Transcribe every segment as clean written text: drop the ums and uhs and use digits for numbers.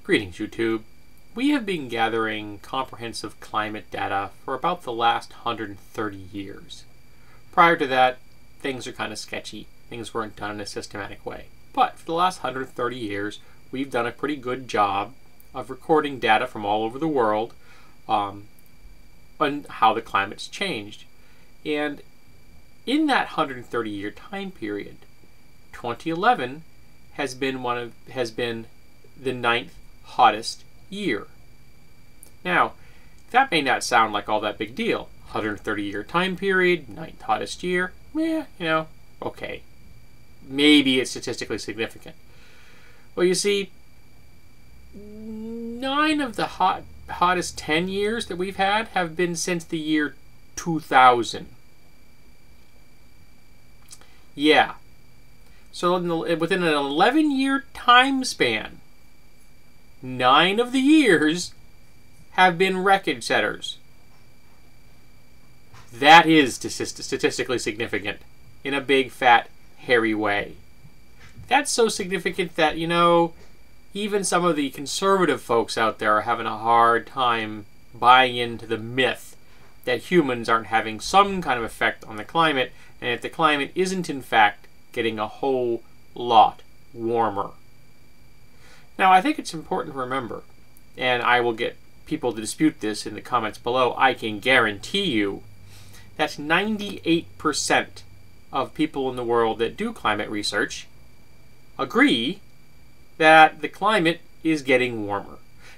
Greetings, YouTube. We have been gathering comprehensive climate data for about the last 130 years. Prior to that, things are kind of sketchy. Things weren't done in a systematic way. But for the last 130 years, we've done a pretty good job of recording data from all over the world on how the climate's changed. And in that 130-year time period, 2011 has been the 9th hottest year. Now, that may not sound like all that big deal. 130-year time period, 9th hottest year, okay. Maybe it's statistically significant. Well, you see, 9 of the hottest 10 years that we've had have been since the year 2000. Yeah. So within an 11-year time span, 9 of the years have been record setters. That is statistically significant in a big, fat, hairy way. That's so significant that, even some of the conservative folks out there are having a hard time buying into the myth that humans aren't having some kind of effect on the climate, and that the climate isn't, in fact, getting a whole lot warmer. Now, I think it's important to remember, and I will get people to dispute this in the comments below, I can guarantee you that 98% of people in the world that do climate research agree that the climate is getting warmer.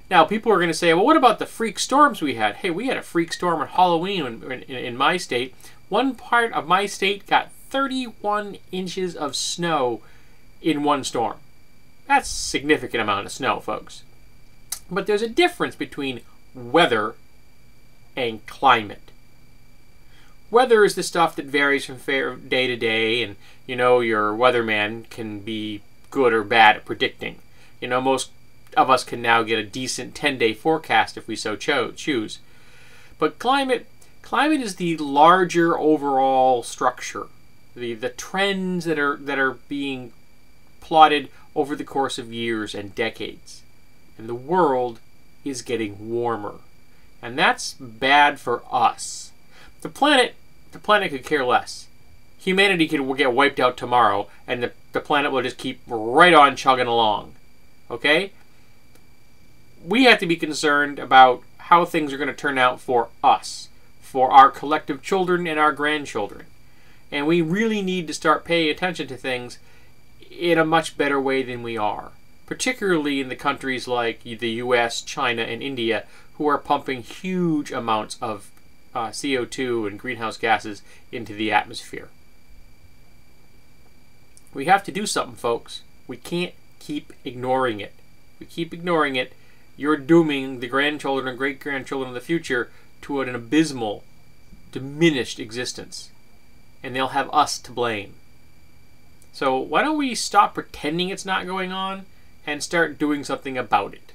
Now, people are going to say, well, what about the freak storms we had? Hey, we had a freak storm on Halloween in my state. One part of my state got 31 inches of snow in one storm. That's a significant amount of snow, folks. But there's a difference between weather and climate. Weather is the stuff that varies from day to day, and your weatherman can be good or bad at predicting. Most of us can now get a decent 10-day forecast if we so choose. But climate is the larger overall structure, the trends that are being plotted over the course of years and decades. And the world is getting warmer. And that's bad for us. The planet could care less. Humanity could get wiped out tomorrow, and the planet will just keep right on chugging along. Okay? We have to be concerned about how things are going to turn out for us, for our collective children and our grandchildren. And we really need to start paying attention to things in a much better way than we are, particularly in the countries like the US, China, and India, who are pumping huge amounts of CO2 and greenhouse gases into the atmosphere. We have to do something, folks. We can't keep ignoring it. We keep ignoring it, you're dooming the grandchildren and great-grandchildren of the future to an abysmal, diminished existence. And they'll have us to blame. So why don't we stop pretending it's not going on and start doing something about it?